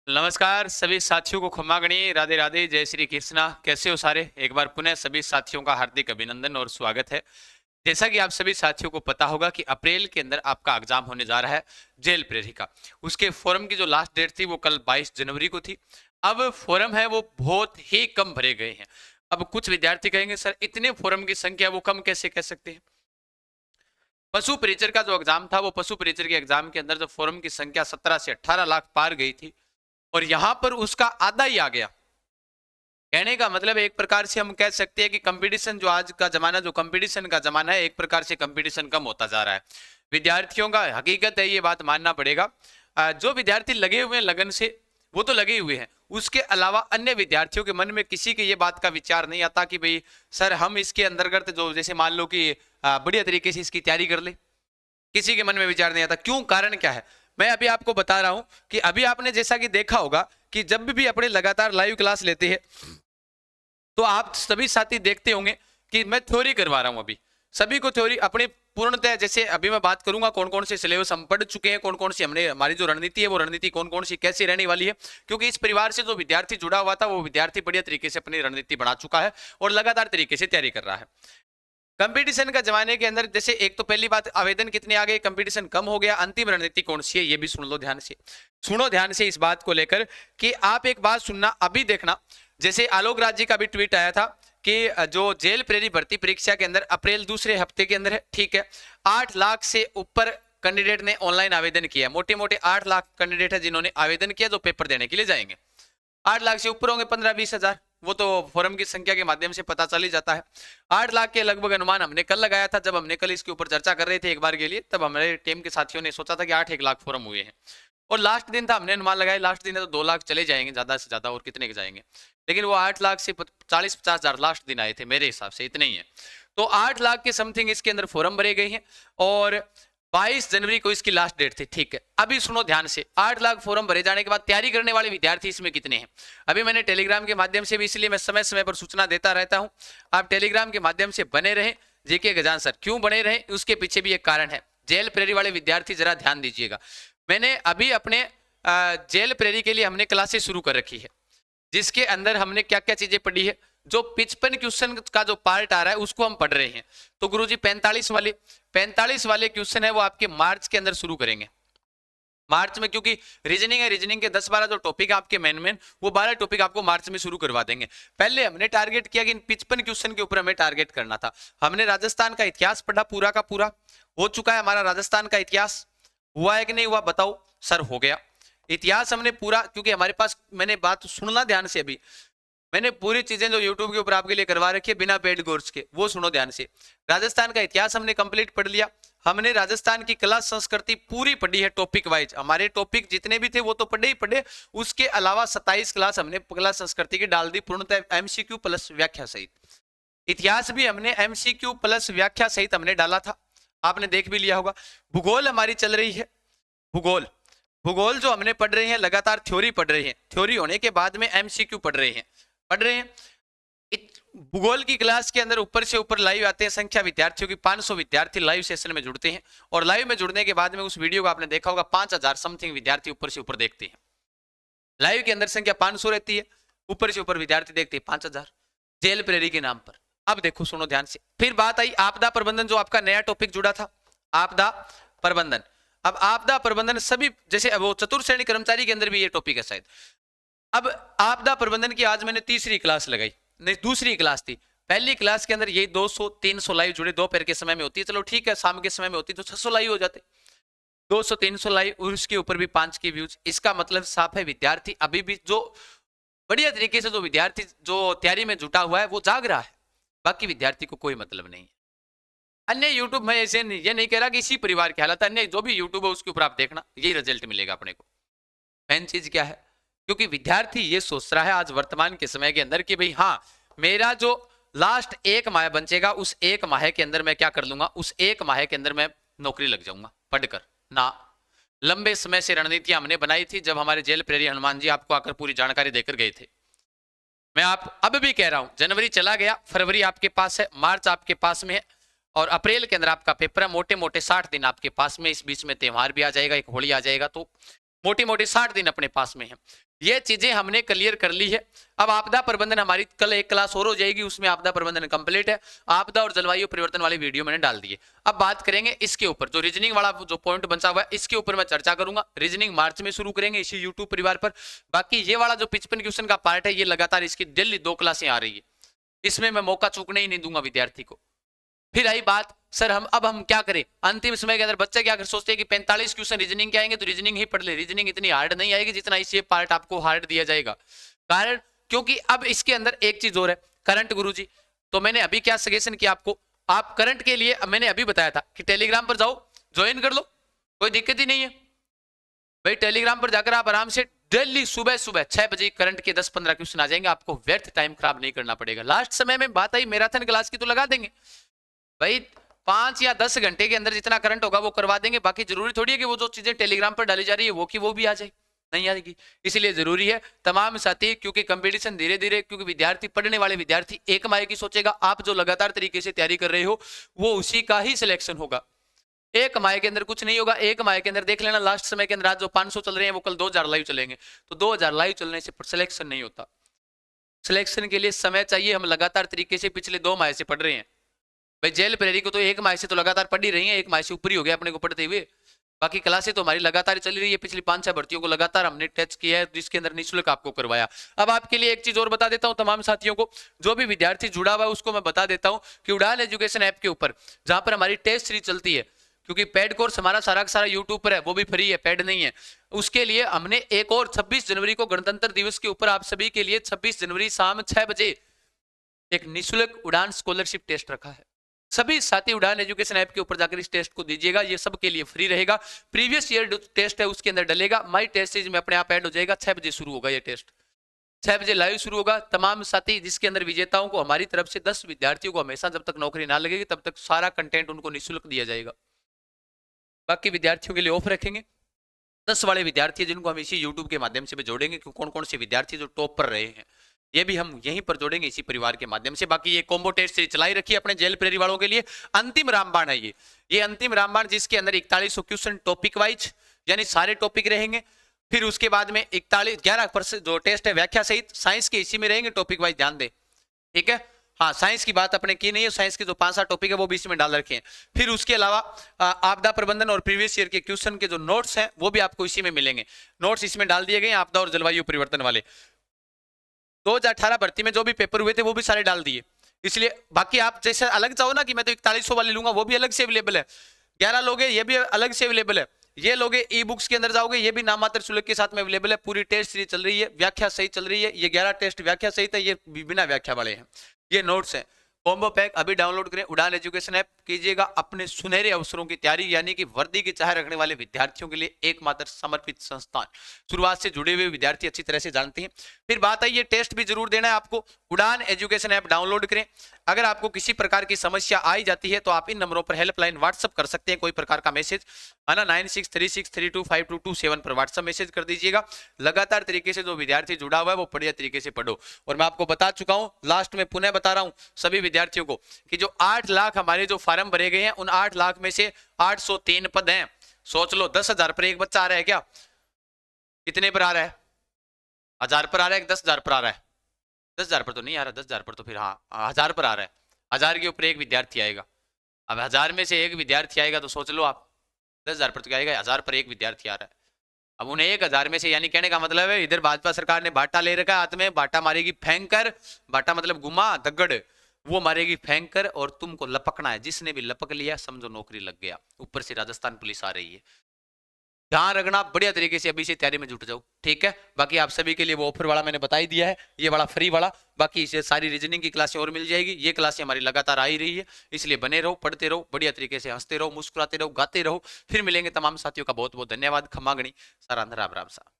नमस्कार सभी साथियों को खम्मा गणी राधे राधे जय श्री कृष्णा। कैसे हो सारे? एक बार पुनः सभी साथियों का हार्दिक अभिनंदन और स्वागत है। जैसा कि आप सभी साथियों को पता होगा कि अप्रैल के अंदर आपका एग्जाम होने जा रहा है जेल प्रेरी का। उसके फॉर्म की जो लास्ट डेट थी वो कल 22 जनवरी को थी। अब फॉर्म है वो बहुत ही कम भरे गए हैं। अब कुछ विद्यार्थी कहेंगे सर इतने फॉर्म की संख्या वो कम कैसे कह सकते हैं? पशु परिचर का जो एग्जाम था वो पशु परिचर के एग्जाम के अंदर जो फॉर्म की संख्या 17 से 18 लाख पार गई थी और यहां पर उसका आधा ही आ गया। कहने का मतलब एक प्रकार से हम कह सकते हैं कि कंपटीशन जो आज का जमाना जो कंपटीशन का जमाना है एक प्रकार से कंपटीशन कम होता जा रहा है विद्यार्थियों का। हकीकत है ये बात मानना पड़ेगा। जो विद्यार्थी लगे हुए हैं लगन से वो तो लगे हुए हैं, उसके अलावा अन्य विद्यार्थियों के मन में किसी के ये बात का विचार नहीं आता कि भाई सर हम इसके अंतर्गत जो जैसे मान लो कि बढ़िया तरीके से इसकी तैयारी कर ले। किसी के मन में विचार नहीं आता। क्यों? कारण क्या है? मैं अभी आपको बता रहा हूं कि अभी आपने जैसा कि देखा होगा कि जब भी अपने लगातार लाइव क्लास लेते हैं तो आप सभी साथी देखते होंगे कि मैं थ्योरी करवा रहा हूं। अभी सभी को थ्योरी अपने पूर्णतः जैसे अभी मैं बात करूंगा कौन कौन से सिलेबस हम पढ़ चुके हैं, कौन कौन सी हमने हमारी जो रणनीति है वो रणनीति कौन कौन सी कैसी रहने वाली है। क्योंकि इस परिवार से जो विद्यार्थी जुड़ा हुआ था वो विद्यार्थी बढ़िया तरीके से अपनी रणनीति बना चुका है और लगातार तरीके से तैयारी कर रहा है। कंपटीशन का जमाने के अंदर जैसे एक तो पहली बात आवेदन कितने आ गए, कंपटीशन कम हो गया, अंतिम रणनीति कौन सी है ये भी सुन लो ध्यान से। सुनो ध्यान से इस बात को लेकर कि आप एक बात सुनना अभी देखना। जैसे आलोक राज जी का भी ट्वीट आया था कि जो जेल प्रेरी भर्ती परीक्षा के अंदर अप्रैल दूसरे हफ्ते के अंदर है, ठीक है। 8 लाख से ऊपर कैंडिडेट ने ऑनलाइन आवेदन किया। मोटे मोटे 8 लाख कैंडिडेट है जिन्होंने आवेदन किया जो पेपर देने के लिए जाएंगे। 8 लाख से ऊपर होंगे 15-20 हजार, वो तो फॉरम की संख्या के माध्यम से पता चल ही जाता है। 8 लाख के लगभग अनुमान हमने कल लगाया था जब हमने कल इसके ऊपर चर्चा कर रहे थे एक बार के लिए। तब हमारे टीम के साथियों ने सोचा था कि 8-1 लाख फॉरम हुए हैं और लास्ट दिन था हमने अनुमान लगाया लास्ट दिन है तो 2 लाख चले जाएंगे ज्यादा से ज्यादा, और कितने के जाएंगे। लेकिन वो 8 लाख से 40-50 हजार लास्ट दिन आए थे मेरे हिसाब से, इतने ही है। तो 8 लाख के समथिंग इसके अंदर फॉरम भरे गए हैं और 22 जनवरी को इसकी लास्ट डेट थी, ठीक है। अभी सुनो ध्यान से, 8 लाख फॉर्म भरे जाने के बाद तैयारी करने वाले विद्यार्थी इसमें कितने हैं? अभी मैंने टेलीग्राम के माध्यम से भी, इसलिए मैं समय समय पर सूचना देता रहता हूं, आप टेलीग्राम के माध्यम से बने रहें। जेके गजान सर क्यों बने रहें उसके पीछे भी एक कारण है। जेल प्रेरी वाले विद्यार्थी जरा ध्यान दीजिएगा। मैंने अभी अपने जेल प्रेरी के लिए हमने क्लासेस शुरू कर रखी है जिसके अंदर हमने क्या क्या चीजें पढ़ी है। जो 55 क्वेश्चन का जो पार्ट आ रहा है उसको हम पढ़ रहे हैं। तो गुरुजी 45 वाले क्वेश्चन है वो आपके मार्च के अंदर शुरू करेंगे। मार्च में, क्योंकि रीजनिंग है, रीजनिंग के 10-12 जो टॉपिक है आपके मेन वो 12 टॉपिक आपको मार्च में शुरू करवा देंगे। पहले हमने टारगेट किया कि इन 55 क्वेश्चन के ऊपर हमें टारगेट करना था। हमने राजस्थान का इतिहास पढ़ा, पूरा का पूरा हो चुका है हमारा राजस्थान का इतिहास। हुआ है कि नहीं हुआ बताओ? सर हो गया इतिहास हमने पूरा, क्योंकि हमारे पास, मैंने बात सुनना ध्यान से, अभी मैंने पूरी चीजें जो यूट्यूब के ऊपर आपके लिए करवा रखी है बिना पेड कोर्स के, वो सुनो ध्यान से। राजस्थान का इतिहास हमने कंप्लीट पढ़ लिया। हमने राजस्थान की कला संस्कृति पूरी पढ़ी है टॉपिक वाइज। हमारे टॉपिक जितने भी थे वो तो पढ़े ही पढ़े, उसके अलावा 27 क्लास हमने कला संस्कृति की डाल दी पूर्णतः एमसीक्यू प्लस व्याख्या सहित। इतिहास भी हमने एमसीक्यू प्लस व्याख्या सहित हमने डाला था, आपने देख भी लिया होगा। भूगोल हमारी चल रही है। भूगोल भूगोल जो हमने पढ़ रहे हैं लगातार थ्योरी पढ़ रहे हैं, थ्योरी होने के बाद में एमसीक्यू पढ़ रहे हैं। भूगोल की क्लास के अंदर ऊपर से ऊपर लाइव आते हैं। संख्या विद्यार्थियों की 500 विद्यार्थी लाइव सेशन में जुड़ते हैं और लाइव में जुड़ने के बाद में उस वीडियो को आपने देखा होगा 5000 समथिंग विद्यार्थी ऊपर से ऊपर देखते हैं। लाइव के अंदर संख्या 500 रहती है, ऊपर से ऊपर विद्यार्थी देखते हैं 5000 जेल प्रेरी के नाम पर। अब देखो सुनो ध्यान से, फिर बात आई आपदा प्रबंधन, जो आपका नया टॉपिक जुड़ा था आपदा प्रबंधन। अब आपदा प्रबंधन सभी, जैसे वो चतुर्थ श्रेणी कर्मचारी के अंदर भी ये टॉपिक है शायद। अब आपदा प्रबंधन की आज मैंने तीसरी क्लास लगाई, नहीं दूसरी क्लास थी। पहली क्लास के अंदर यही 200-300 लाइव जुड़े, दोपहर के समय में होती है, चलो ठीक है, शाम के समय में होती तो 600 लाइव हो जाते। 200-300 लाइव और उसके ऊपर भी 5 के व्यूज। इसका मतलब साफ है विद्यार्थी अभी भी जो बढ़िया तरीके से, जो विद्यार्थी जो तैयारी में जुटा हुआ है वो जाग रहा है, बाकी विद्यार्थी को कोई मतलब नहीं है। अन्य यूट्यूब में ऐसे ये नहीं कह रहा कि इसी परिवार की हालत, अन्य जो भी यूट्यूब है उसके ऊपर आप देखना, यही रिजल्ट मिलेगा अपने को। मेन चीज क्या है? क्योंकि विद्यार्थी ये सोच रहा है आज वर्तमान के समय के अंदर कि भाई हाँ, मेरा जो लास्ट 1 माह बचेगा उस 1 माह के अंदर मैं क्या कर लूंगा, उस 1 माह के अंदर मैं नौकरी लग जाऊंगा पढ़कर ना। लंबे समय से रणनीतियां हमने बनाई थी, जब हमारे जेल प्रेरी हनुमान जी आपको आकर पूरी जानकारी देकर गए थे। मैं आप अब भी कह रहा हूं, जनवरी चला गया, फरवरी आपके पास है, मार्च आपके पास में है और अप्रैल के अंदर आपका पेपर है। मोटे मोटे 60 दिन आपके पास में, इस बीच में त्योहार भी आ जाएगा, एक होली आ जाएगा, तो मोटी मोटी 60 दिन अपने पास में है। ये चीजें हमने क्लियर कर ली है। अब आपदा प्रबंधन हमारी कल एक क्लास और हो जाएगी, उसमें आपदा प्रबंधन कंप्लीट है। आपदा और जलवायु परिवर्तन वाली वीडियो मैंने डाल दी है। अब बात करेंगे इसके ऊपर, जो रीजनिंग वाला जो पॉइंट बचा हुआ है इसके ऊपर मैं चर्चा करूंगा। रीजनिंग मार्च में शुरू करेंगे इसी यूट्यूब परिवार पर। बाकी ये वाला जो 55 क्वेश्चन का पार्ट है ये लगातार इसकी डेली 2 क्लासें आ रही है, इसमें मैं मौका चूकने ही नहीं दूंगा विद्यार्थी को। फिर आई बात, सर हम क्या करें अंतिम समय के अंदर? बच्चे क्या सोचते हैं कि 45 क्वेश्चन रीजनिंग के आएंगे तो रीजनिंग ही पढ़ ले। रीजनिंग इतनी हार्ड नहीं आएगी जितना इसे पार्ट आपको हार्ड दिया जाएगा। कारण क्योंकि अब इसके अंदर एक चीज और है, करंट गुरुजी। तो मैंने अभी क्या सजेशन किया आपको, आप करंट के लिए मैंने अभी बताया था कि टेलीग्राम पर जाओ, ज्वाइन कर लो, कोई दिक्कत ही नहीं है भाई। टेलीग्राम पर जाकर आप आराम से डेली सुबह सुबह 6 बजे करंट के 10-15 क्वेश्चन आ जाएंगे, आपको व्यर्थ टाइम खराब नहीं करना पड़ेगा। लास्ट समय में बात आई मैराथन क्लास की तो लगा देंगे भाई, 5 या 10 घंटे के अंदर जितना करंट होगा वो करवा देंगे। बाकी जरूरी थोड़ी है कि वो जो चीजें टेलीग्राम पर डाली जा रही है वो की वो भी आ जाए, नहीं आएगी। इसलिए जरूरी है तमाम साथी, क्योंकि कंपटीशन धीरे धीरे, क्योंकि विद्यार्थी, पढ़ने वाले विद्यार्थी एक माह की सोचेगा, आप जो लगातार तरीके से तैयारी कर रहे हो वो उसी का ही सिलेक्शन होगा। एक माह के अंदर कुछ नहीं होगा। एक माह के अंदर देख लेना, लास्ट समय के अंदर आज जो 500 चल रहे हैं वो कल 2000 लाइव चलेंगे, तो 2000 लाइव चलने से सिलेक्शन नहीं होता। सिलेक्शन के लिए समय चाहिए। हम लगातार तरीके से पिछले 2 माह से पढ़ रहे हैं भाई। जेल प्रेरी को तो 1 माह से तो लगातार पढ़ ही रही है, 1 माह से ऊपर ही हो गया अपने को पढ़ते हुए। बाकी क्लासें तो हमारी लगातार चली रही है, पिछली 5-6 भर्तियों को लगातार हमने टच किया है, जिसके अंदर निःशुल्क आपको करवाया। अब आपके लिए एक चीज और बता देता हूं तमाम साथियों को, जो भी विद्यार्थी जुड़ा हुआ है उसको मैं बता देता हूं कि उड़ान एजुकेशन ऐप के ऊपर जहां पर हमारी टेस्ट सीरीज चलती है, क्योंकि पेड कोर्स हमारा सारा का सारा यूट्यूब पर है, वो भी फ्री है, पेड नहीं है। उसके लिए हमने एक और 26 जनवरी को गणतंत्र दिवस के ऊपर आप सभी के लिए 26 जनवरी शाम 6 बजे एक निःशुल्क उड़ान स्कॉलरशिप टेस्ट रखा है। सभी साथी उड़ान एजुकेशन ऐप के ऊपर जाकर इस टेस्ट को दीजिएगा, ये सबके लिए फ्री रहेगा। प्रीवियस ईयर टेस्ट है उसके अंदर डलेगा, माई टेस्ट सीरीज में अपने आप ऐड हो जाएगा। 6 बजे शुरू होगा ये टेस्ट, 6 बजे लाइव शुरू होगा। तमाम साथी जिसके अंदर विजेताओं को हमारी तरफ से 10 विद्यार्थियों को हमेशा जब तक नौकरी ना लगेगी तब तक सारा कंटेंट उनको निःशुल्क दिया जाएगा। बाकी विद्यार्थियों के लिए ऑफ रखेंगे। 10 वाले विद्यार्थी जिनको हम इसी यूट्यूब के माध्यम से भी जोड़ेंगे, कि कौन कौन से विद्यार्थी जो टॉप पर रहे हैं ये भी हम यहीं पर जोड़ेंगे इसी परिवार के माध्यम से। बाकी ये कॉम्बो टेस्ट सीरीज चलाई रखी है अपने जेल प्रेरी वालों के लिए। अंतिम रामबाण है ये अंतिम रामबाण, जिसके अंदर 4100 क्वेश्चन टॉपिक वाइज, यानी सारे टॉपिक रहेंगे। फिर उसके बाद में 11% जो टेस्ट है व्याख्या सहित, साइंस के इसी में रहेंगे, टॉपिक वाइज ध्यान दें, ठीक है। हाँ, साइंस की बात अपने की नहीं है, साइंस के जो 5-7 टॉपिक है वो भी इसमें डाल रखे हैं। फिर उसके अलावा आपदा प्रबंधन और प्रीवियस ईयर के क्वेश्चन के जो नोट्स हैं वो भी आपको इसी में मिलेंगे। नोट्स इसमें डाल दिए गए आपदा और जलवायु परिवर्तन वाले। 2018 भर्ती में जो भी पेपर हुए थे वो भी सारे डाल दिए। इसलिए बाकी आप जैसे अलग चाहो ना कि मैं तो 4100 वाले लूंगा, वो भी अलग से अवेलेबल है। 11 लोगे ये भी अलग से अवेलेबल है। ये लोगे ई बुक्स के अंदर जाओगे, ये भी नामात्र शुल्क के साथ में अवेलेबल है। पूरी टेस्ट सीरीज चल रही है, व्याख्या सही चल रही है। ये 11 टेस्ट व्याख्या सहित है, ये बिना व्याख्या वाले हैं। ये नोट्स हैं। कॉम्बो पैक अभी डाउनलोड करें, उड़ान एजुकेशन ऐप, कीजिएगा अपने सुनहरे अवसरों की तैयारी, यानी कि वर्दी की चाह रखने वाले विद्यार्थियों के लिए एकमात्र समर्पित संस्थान। शुरुआत से जुड़े हुए विद्यार्थी अच्छी तरह से जानते हैं। फिर बात आई, ये टेस्ट भी जरूर देना है आपको। उड़ान एजुकेशन ऐप डाउनलोड करें। अगर आपको किसी प्रकार की समस्या आई जाती है तो आप इन नंबरों पर हेल्पलाइन व्हाट्सअप कर सकते हैं, कोई प्रकार का मैसेज है ना, 9636325227 पर व्हाट्सअप मैसेज कर दीजिएगा। लगातार तरीके से जो विद्यार्थी जुड़ा हुआ है वो बढ़िया तरीके से पढ़ो। और मैं आपको बता चुका हूं, लास्ट में पुनः बता रहा हूं सभी विद्यार्थियों को कि जो 8 लाख हमारे जो फार्म भरे गए हैं, उन 8 लाख में से 803 पद हैं। सोच लो 10,000 पर एक बच्चा आ रहा है क्या? कितने पर आ रहा है? 1000 पर आ रहा है कि 10,000 पर आ रहा है? 10,000 पर तो नहीं आ रहा, 10,000 पर तो फिर हाँ 1000 पर आ रहा है। 1000 के ऊपर एक विद्यार्थी आएगा। अब 1000 में से एक विद्यार्थी आएगा तो सोच लो आप 10,000 पर तो क्या आएगा, 1000 पर एक विद्यार्थी आ रहा है। अब उन्हें 1000 में से, यानी कहने का मतलब है इधर भाजपा सरकार ने बाटा ले रखा है हाथ में, बाटा मारेगी फेंक कर, बाटा मतलब गुमा दगड़, वो मारेगी फेंक कर और तुमको लपकना है। जिसने भी लपक लिया समझो नौकरी लग गया। ऊपर से राजस्थान पुलिस आ रही है। ध्यान रखना, बढ़िया तरीके से अभी से तैयारी में जुट जाओ, ठीक है। बाकी आप सभी के लिए वो ऑफर वाला मैंने बता ही दिया है, ये वाला फ्री वाला। बाकी इसे सारी रीजनिंग की क्लासें और मिल जाएगी। ये क्लासें हमारी लगातार आ ही रही है, इसलिए बने रहो, पढ़ते रहो, बढ़िया तरीके से हंसते रहो, मुस्कुराते रहो, गाते रहो। फिर मिलेंगे। तमाम साथियों का बहुत बहुत धन्यवाद। खम्मा गणी सारा अंदर राम सा।